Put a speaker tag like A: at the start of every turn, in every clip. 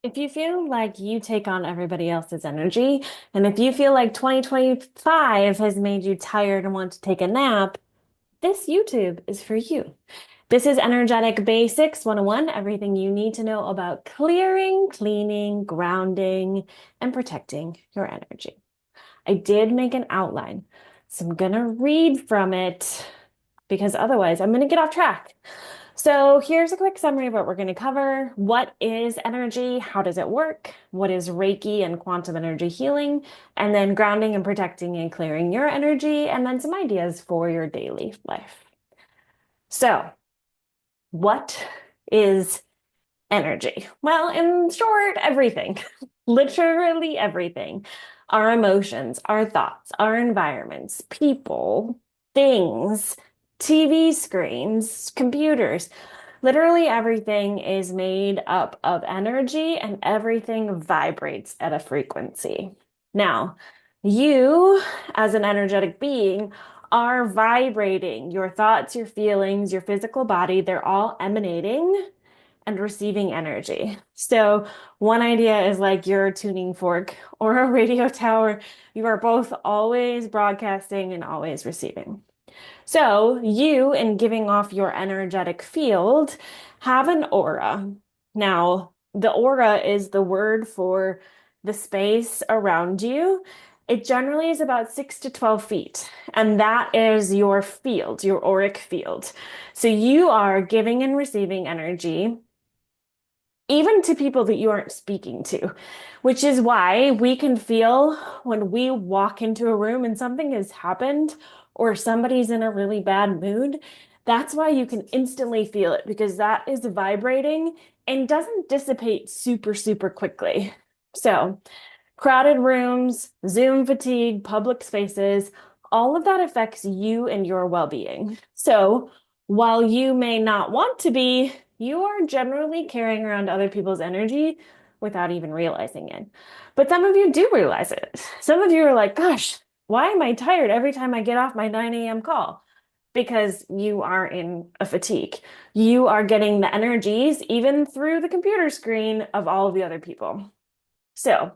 A: If you feel like you take on everybody else's energy, and if you feel like 2025 has made you tired and want to take a nap, this YouTube is for you. This is Energetic Basics 101, everything you need to know about clearing, cleaning, grounding, and protecting your energy. I did make an outline, so I'm gonna read from it because otherwise I'm gonna get off track. So here's a quick summary of what we're going to cover. What is energy? How does it work? What is Reiki and quantum energy healing? And then grounding and protecting and clearing your energy, and then some ideas for your daily life. So, what is energy? Well, in short, everything. Literally everything. Our emotions, our thoughts, our environments, people, things, TV screens, computers. Literally everything is made up of energy and everything vibrates at a frequency. Now, you, as an energetic being, are vibrating. Your thoughts, your feelings, your physical body, they're all emanating and receiving energy. So, one idea is like your tuning fork or a radio tower. You are both always broadcasting and always receiving. So, you, in giving off your energetic field, have an aura. Now, the aura is the word for the space around you. It generally is about 6 to 12 feet, and that is your field, your auric field. So, you are giving and receiving energy even to people that you aren't speaking to, which is why we can feel when we walk into a room and something has happened or somebody's in a really bad mood. That's why you can instantly feel it because that is vibrating and doesn't dissipate super, super quickly. So, crowded rooms, Zoom fatigue, public spaces, all of that affects you and your well-being. So, while you may not want to be, you are generally carrying around other people's energy without even realizing it. But some of you do realize it. Some of you are like, gosh, why am I tired every time I get off my 9 a.m. call? Because you are in a fatigue. You are getting the energies, even through the computer screen, of all of the other people. So,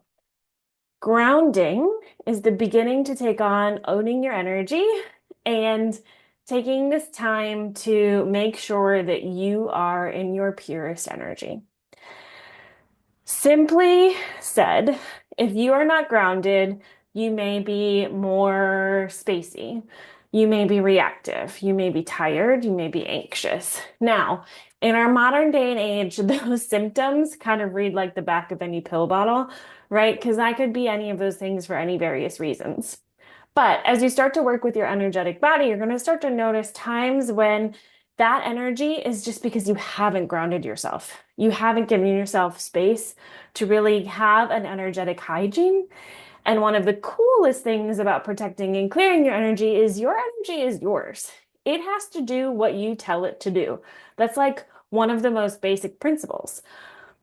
A: grounding is the beginning to take on owning your energy and taking this time to make sure that you are in your purest energy. Simply said, if you are not grounded, you may be more spacey. You may be reactive. You may be tired. You may be anxious. Now, in our modern day and age, those symptoms kind of read like the back of any pill bottle, right? Because I could be any of those things for any various reasons. But as you start to work with your energetic body, you're going to start to notice times when that energy is just because you haven't grounded yourself. You haven't given yourself space to really have an energetic hygiene. And one of the coolest things about protecting and clearing your energy is yours. It has to do what you tell it to do. That's like one of the most basic principles.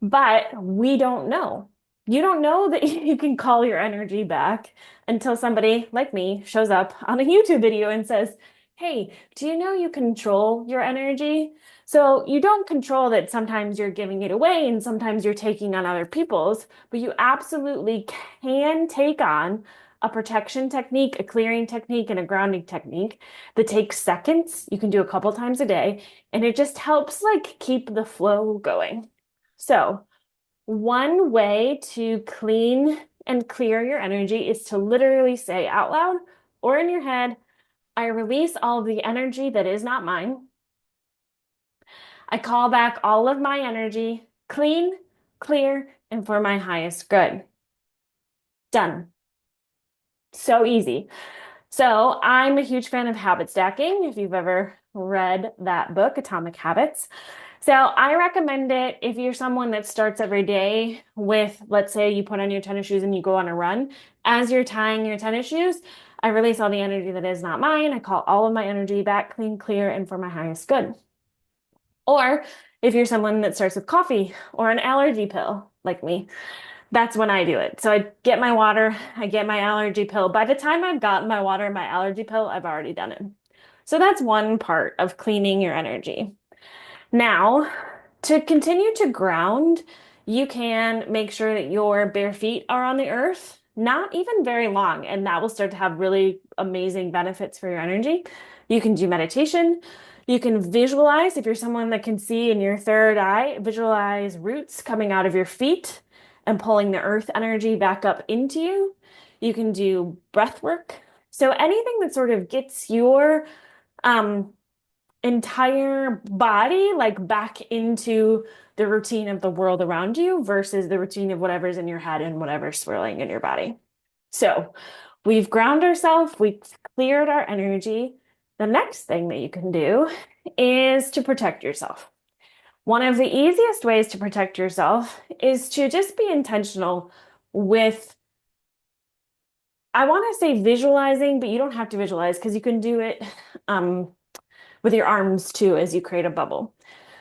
A: But we don't know. You don't know that you can call your energy back until somebody like me shows up on a YouTube video and says, hey, do you know you control your energy? So you don't control that sometimes you're giving it away and sometimes you're taking on other people's, but you absolutely can take on a protection technique, a clearing technique, and a grounding technique that takes seconds. You can do a couple times a day, and it just helps like keep the flow going. So, one way to clean and clear your energy is to literally say out loud or in your head, I release all the energy that is not mine. I call back all of my energy, clean, clear, and for my highest good. Done. So easy. So, I'm a huge fan of habit stacking. If you've ever read that book, Atomic Habits. So I recommend it if you're someone that starts every day with, let's say you put on your tennis shoes and you go on a run. As you're tying your tennis shoes, I release all the energy that is not mine. I call all of my energy back clean, clear, and for my highest good. Or if you're someone that starts with coffee or an allergy pill, like me, that's when I do it. So I get my water, I get my allergy pill. By the time I've gotten my water and my allergy pill, I've already done it. So that's one part of cleaning your energy. Now, to continue to ground, you can make sure that your bare feet are on the earth, not even very long, and that will start to have really amazing benefits for your energy. You can do meditation. You can visualize, if you're someone that can see in your third eye, visualize roots coming out of your feet and pulling the earth energy back up into you. You can do breath work. So anything that sort of gets your um, entire body like back into the routine of the world around you versus the routine of whatever's in your head and whatever's swirling in your body. So we've ground ourselves, we've cleared our energy. The next thing that you can do is to protect yourself. One of the easiest ways to protect yourself is to just be intentional with, I want to say visualizing, but you don't have to visualize because you can do it with your arms too as you create a bubble.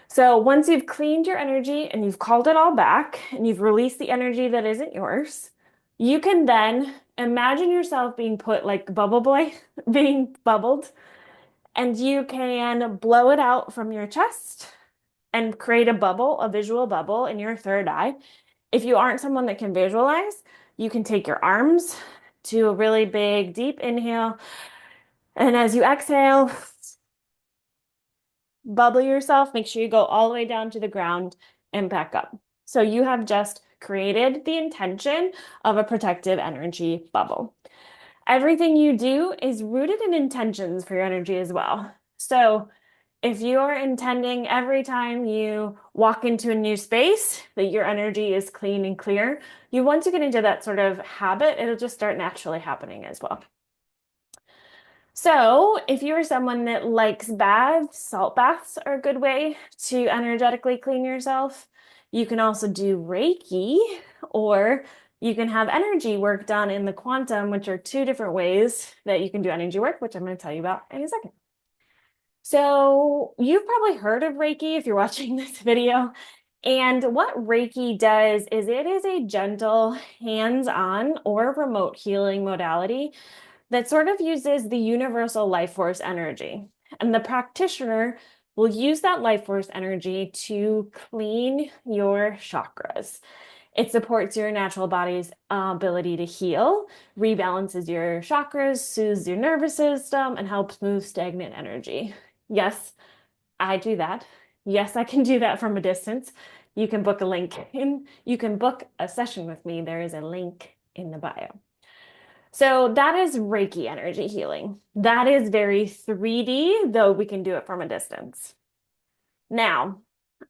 A: So once you've cleaned your energy and you've called it all back and you've released the energy that isn't yours, you can then imagine yourself being put like bubble boy, being bubbled, and you can blow it out from your chest and create a bubble, a visual bubble in your third eye. If you aren't someone that can visualize, you can take your arms to a really big, deep inhale. And as you exhale, bubble yourself, make sure you go all the way down to the ground and back up. So you have just created the intention of a protective energy bubble. Everything you do is rooted in intentions for your energy as well. So if you are intending every time you walk into a new space that your energy is clean and clear, you want to get into that sort of habit, it'll just start naturally happening as well. So, if you're someone that likes baths, salt baths are a good way to energetically clean yourself. You can also do Reiki, or you can have energy work done in the quantum, which are two different ways that you can do energy work, which I'm going to tell you about in a second. So, you've probably heard of Reiki if you're watching this video. And what Reiki does is it is a gentle, hands-on, or remote healing modality that sort of uses the universal life force energy. And the practitioner will use that life force energy to clean your chakras. It supports your natural body's ability to heal, rebalances your chakras, soothes your nervous system, and helps move stagnant energy. Yes, I do that. Yes, I can do that from a distance. You can book a link in, you can book a session with me. There is a link in the bio. So that is Reiki energy healing. That is very 3D, though we can do it from a distance. Now,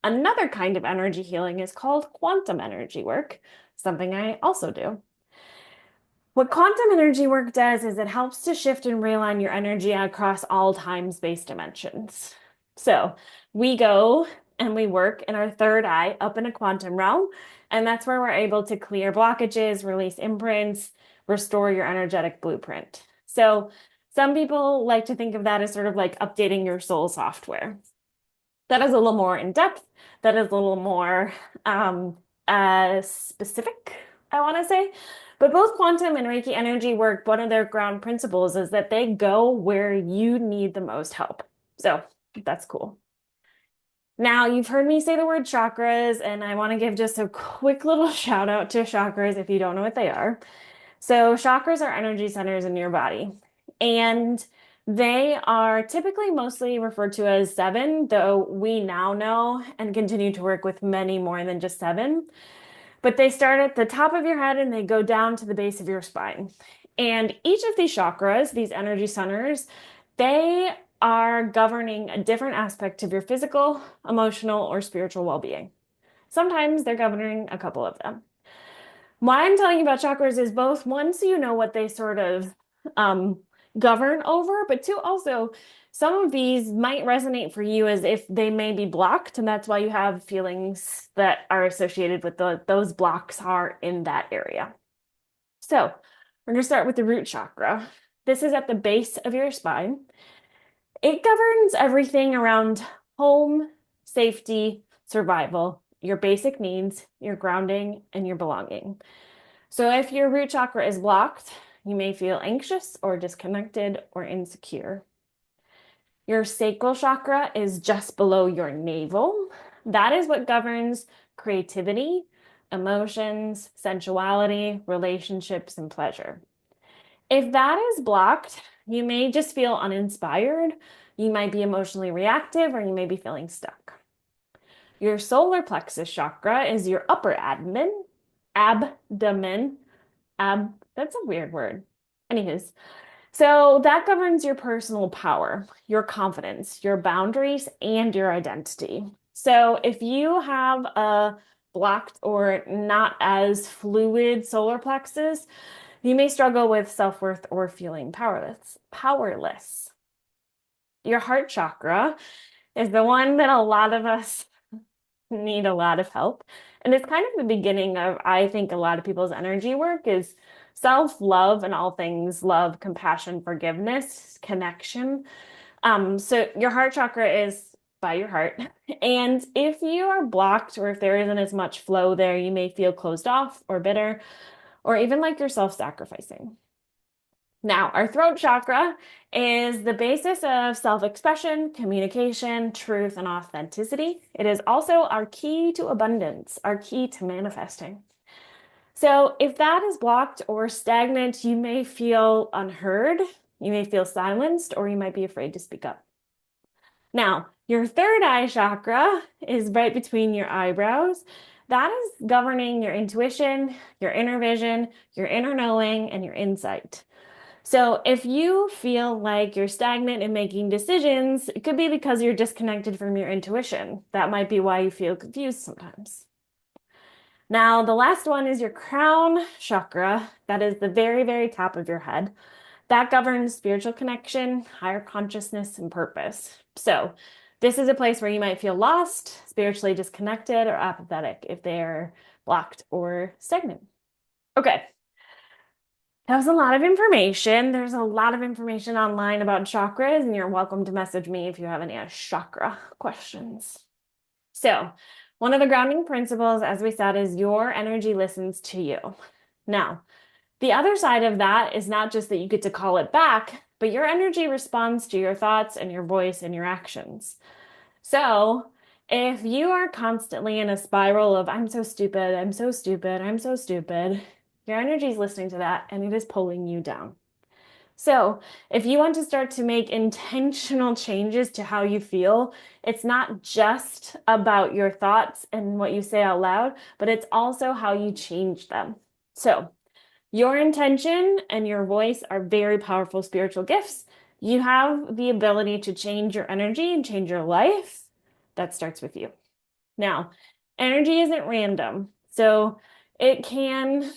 A: another kind of energy healing is called quantum energy work, something I also do. What quantum energy work does is it helps to shift and realign your energy across all time-space dimensions. So we go and we work in our third eye up in a quantum realm, and that's where we're able to clear blockages, release imprints, restore your energetic blueprint. So some people like to think of that as sort of like updating your soul software. That is a little more in depth. That is a little more specific, I want to say. But both quantum and Reiki energy work, one of their ground principles is that they go where you need the most help. So that's cool. Now, you've heard me say the word chakras, and I want to give just a quick little shout out to chakras if you don't know what they are. So, chakras are energy centers in your body, and they are typically mostly referred to as seven, though we now know and continue to work with many more than just seven. But they start at the top of your head and they go down to the base of your spine. And each of these chakras, these energy centers, they are governing a different aspect of your physical, emotional, or spiritual well-being. Sometimes they're governing a couple of them. Why I'm telling you about chakras is both one, so you know what they sort of um, govern over, but two, also some of these might resonate for you as if they may be blocked, and that's why you have feelings that are associated with those blocks are in that area. So we're going to start with the root chakra. This is at the base of your spine. It governs everything around home, safety, survival, your basic needs, your grounding, and your belonging. So if your root chakra is blocked, you may feel anxious or disconnected or insecure. Your sacral chakra is just below your navel. That is what governs creativity, emotions, sensuality, relationships, and pleasure. If that is blocked, you may just feel uninspired, you might be emotionally reactive, or you may be feeling stuck. Your solar plexus chakra is your upper abdomen, that's a weird word. Anyways, so that governs your personal power, your confidence, your boundaries, and your identity. So if you have a blocked or not as fluid solar plexus, you may struggle with self-worth or feeling powerless. Your heart chakra is the one that a lot of us need a lot of help. And it's kind of the beginning of, I think, a lot of people's energy work is self-love and all things love, compassion, forgiveness, connection. So your heart chakra is by your heart. And if you are blocked or if there isn't as much flow there, you may feel closed off or bitter or even like you're self-sacrificing. Now, our throat chakra is the basis of self-expression, communication, truth, and authenticity. It is also our key to abundance, our key to manifesting. So if that is blocked or stagnant, you may feel unheard, you may feel silenced, or you might be afraid to speak up. Now, your third eye chakra is right between your eyebrows. That is governing your intuition, your inner vision, your inner knowing, and your insight. So if you feel like you're stagnant in making decisions, it could be because you're disconnected from your intuition. That might be why you feel confused sometimes. Now, the last one is your crown chakra. That is the very, very top of your head. That governs spiritual connection, higher consciousness, and purpose. So this is a place where you might feel lost, spiritually disconnected, or apathetic if they're blocked or stagnant. Okay. That was a lot of information. There's a lot of information online about chakras, and you're welcome to message me if you have any chakra questions. So, one of the grounding principles, as we said, is your energy listens to you. Now, the other side of that is not just that you get to call it back, but your energy responds to your thoughts and your voice and your actions. So, if you are constantly in a spiral of, I'm so stupid, I'm so stupid, I'm so stupid, your energy is listening to that and it is pulling you down. So, if you want to start to make intentional changes to how you feel, it's not just about your thoughts and what you say out loud, but it's also how you change them. So, your intention and your voice are very powerful spiritual gifts. You have the ability to change your energy and change your life. That starts with you. Now, energy isn't random. So it can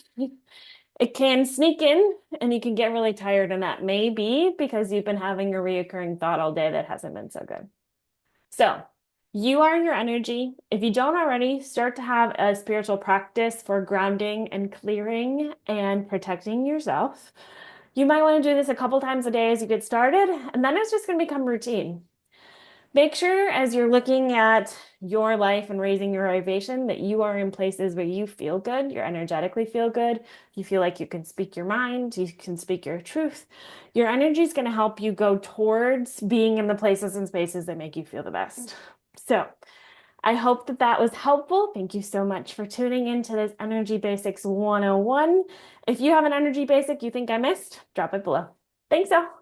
A: sneak in and you can get really tired, and that may be because you've been having a reoccurring thought all day that hasn't been so good. So you are your energy. If you don't already, start to have a spiritual practice for grounding and clearing and protecting yourself. You might want to do this a couple times a day as you get started, and then it's just going to become routine. Make sure as you're looking at your life and raising your vibration that you are in places where you feel good, you energetically feel good, you feel like you can speak your mind, you can speak your truth. Your energy is going to help you go towards being in the places and spaces that make you feel the best. So, I hope that that was helpful. Thank you so much for tuning into this Energy Basics 101. If you have an energy basic you think I missed, drop it below. Thanks, all.